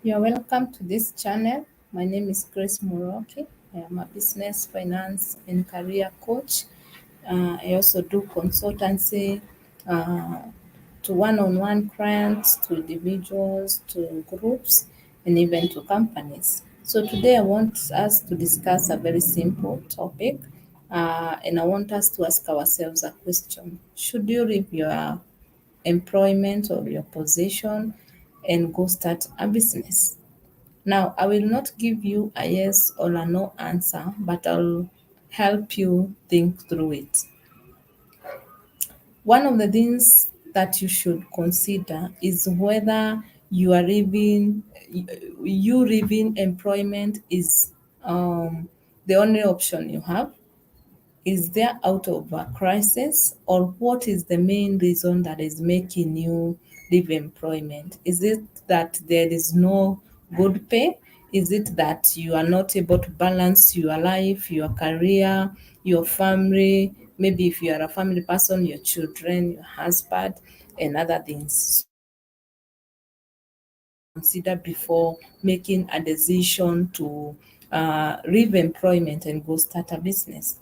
You're welcome to this channel. My name is Grace Muroki. I am a business, finance, and career coach. I also do consultancy uh, to one-on-one clients, to individuals, to groups, and even to companies. So today I want us to discuss a very simple topic, and I want us to ask ourselves a question. Should you leave your employment or your position and go start a business? Now, I will not give you a yes or a no answer, but I'll help you think through it. One of the things that you should consider is whether you are leaving, you leaving employment is the only option you have. Is there out of a crisis, or what is the main reason that is making you leave employment? Is it that there is no good pay? Is it that you are not able to balance your life, your career, your family? Maybe if you are a family person, your children, your husband, and other things. Consider before making a decision to leave employment and go start a business.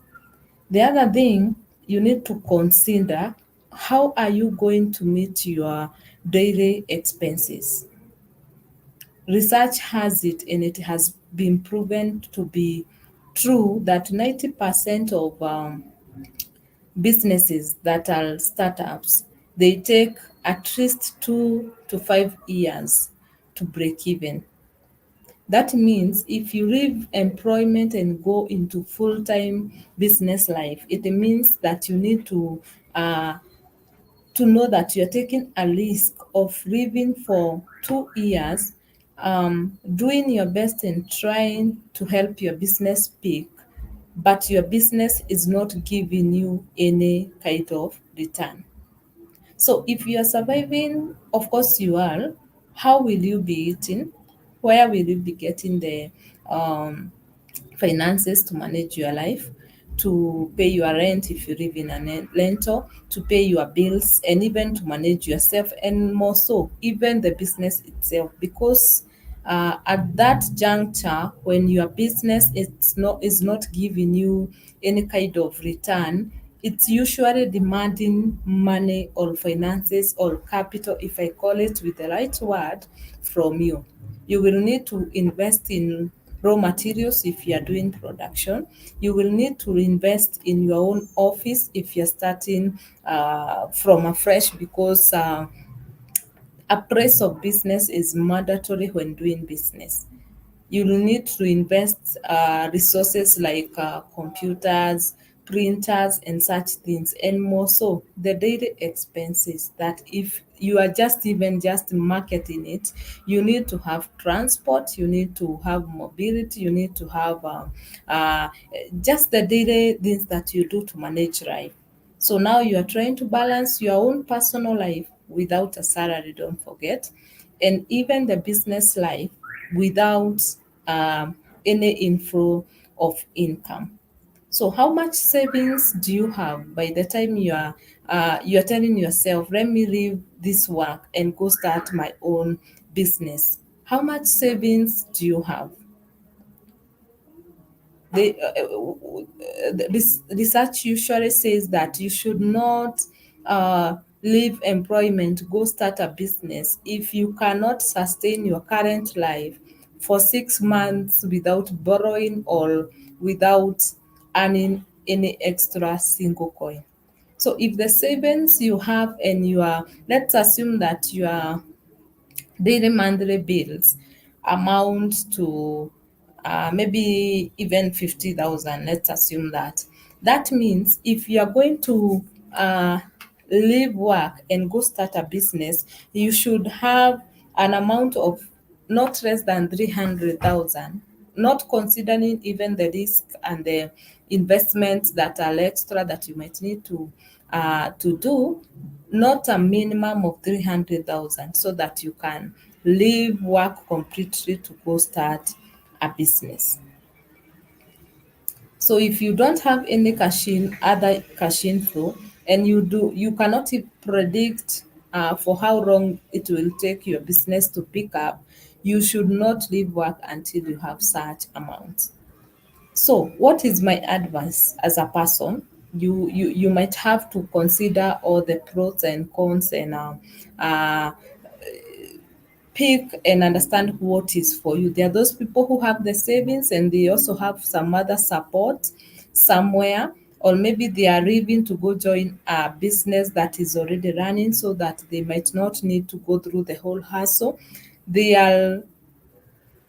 The other thing you need to consider, how are you going to meet your daily expenses? Research has it, and it has been proven to be true, that 90% of businesses that are startups, they take at least 2 to 5 years to break even. That means if you leave employment and go into full-time business life, it means that you need to know that you're taking a risk of living for 2 years, doing your best and trying to help your business peak, but your business is not giving you any kind of return. So if you are surviving, of course you are, how will you be eating? Where will you be getting the um, finances to manage your life, to pay your rent if you live in a rental, to pay your bills, and even to manage yourself, and more so, even the business itself. Because at that juncture, when your business is not giving you any kind of return, it's usually demanding money or finances or capital, if I call it with the right word, from you. You will need to invest in raw materials if you are doing production. You will need to invest in your own office if you're starting from afresh, because a place of business is mandatory when doing business. You will need to invest resources like computers, printers, and such things, and more so the daily expenses, that if you are just marketing it, you need to have transport, you need to have mobility, you need to have uh, just the daily things that you do to manage life. So now you are trying to balance your own personal life without a salary, don't forget, and even the business life without any inflow of income. So how much savings do you have by the time you are telling yourself, let me leave this work and go start my own business? How much savings do you have? This research usually says that you should not leave employment, go start a business if you cannot sustain your current life for 6 months without borrowing or without earning any extra single coin. So if the savings you have, and you are, let's assume that you are daily monthly bills amount to maybe even 50,000, let's assume that. That means if you are going to leave work and go start a business, you should have an amount of not less than 300,000, not considering even the risk and the investments that are extra that you might need to do, not a minimum of 300,000, so that you can leave work completely to go start a business. So if you don't have any other cash inflow, and you cannot predict for how long it will take your business to pick up, You should not leave work until you have such amounts. So, what is my advice as a person? You might have to consider all the pros and cons and uh, pick and understand what is for you. There are those people who have the savings and they also have some other support somewhere, or maybe they are leaving to go join a business that is already running so that they might not need to go through the whole hassle. They are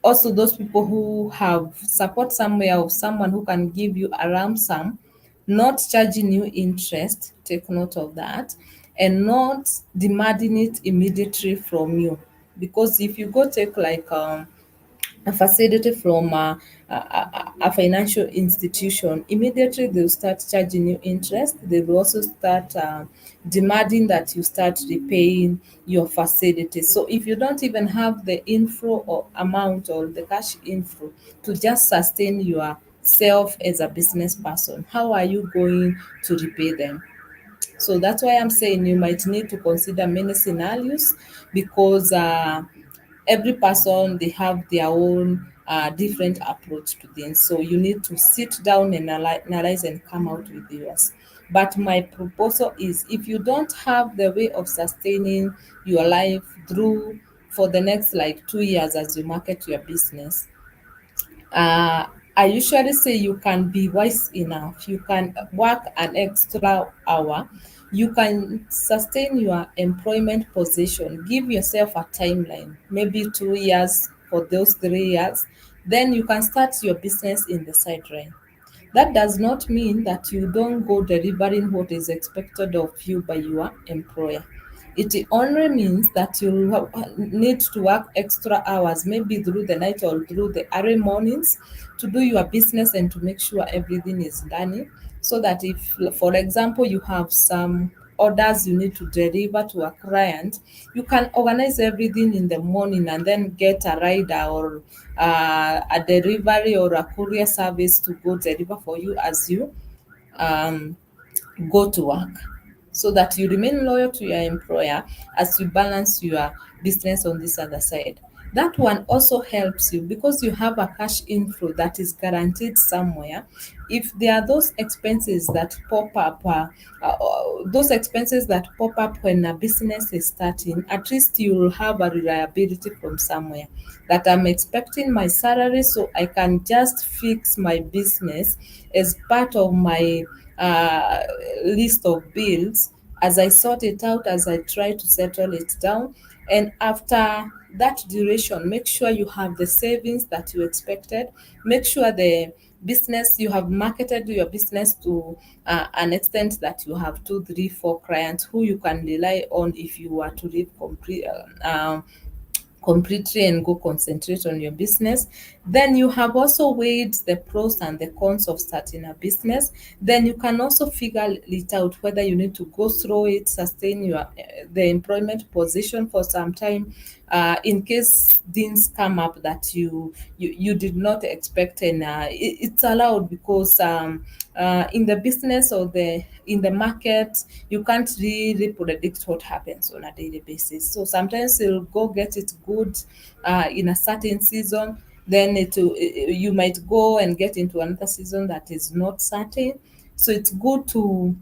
also those people who have support somewhere of someone who can give you a lump sum, not charging you interest, take note of that, and not demanding it immediately from you. Because if you go take like a facility from a financial institution, immediately they'll start charging you interest. They will also start demanding that you start repaying your facility. So if you don't even have the inflow or amount or the cash inflow to just sustain yourself as a business person, how are you going to repay them? So that's why I'm saying you might need to consider many scenarios, because every person, they have their own different approach to things. So you need to sit down and analyze and come out with yours. But my proposal is, if you don't have the way of sustaining your life through for the next like 2 years as you market your business, uh, I usually say you can be wise enough. You can work an extra hour. You can sustain your employment position. Give yourself a timeline, maybe 2 years for those 3 years. Then you can start your business in the sideline. That does not mean that you don't go delivering what is expected of you by your employer. It only means that you need to work extra hours, maybe through the night or through the early mornings, to do your business and to make sure everything is done. So that if, for example, you have some orders you need to deliver to a client, you can organize everything in the morning and then get a rider or a delivery or a courier service to go deliver for you as you um, go to work, so that you remain loyal to your employer as you balance your business on this other side. That one also helps you because you have a cash inflow that is guaranteed somewhere. If there are those expenses that pop up, those expenses that pop up when a business is starting, at least you will have a reliability from somewhere that I'm expecting my salary, so I can just fix my business as part of my uh, list of bills as I sort it out, as I try to settle it down. And after that duration, make sure you have the savings that you expected. Make sure the business, you have marketed your business to an extent that you have two, three, four clients who you can rely on if you were to leave completely and go concentrate on your business. Then you have also weighed the pros and the cons of starting a business. Then you can also figure it out whether you need to go through it, sustain your the employment position for some time, in case things come up that you did not expect, and it's allowed because in the business or the in the market, you can't really predict what happens on a daily basis. So sometimes you'll go get it good in a certain season, then you might go and get into another season that is not certain. So it's good to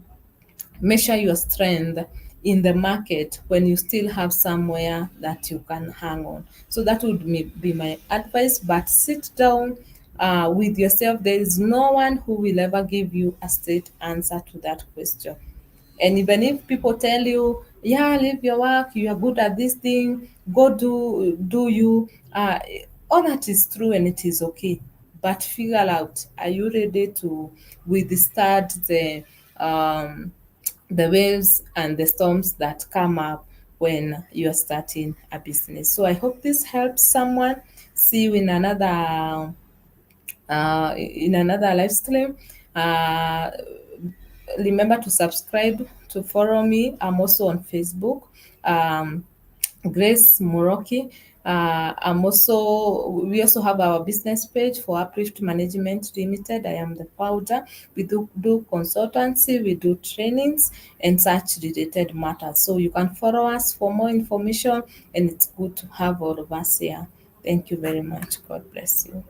measure your strength in the market when you still have somewhere that you can hang on. So that would be my advice. But sit down with yourself. There is no one who will ever give you a straight answer to that question. And even if people tell you, yeah, leave your work, you are good at this thing, go do you, all that is true and it is okay. But figure out, are you ready to withstand um, the waves and the storms that come up when you're starting a business? So I hope this helps someone. See you in another live stream. Uh, Remember to subscribe, to follow me. I'm also on Facebook, um, Grace Moroki. We also have our business page for Uplift Management Limited. I am the founder. We do consultancy, we do trainings and such related matters. So you can follow us for more information, and it's good to have all of us here. Thank you very much. God bless you.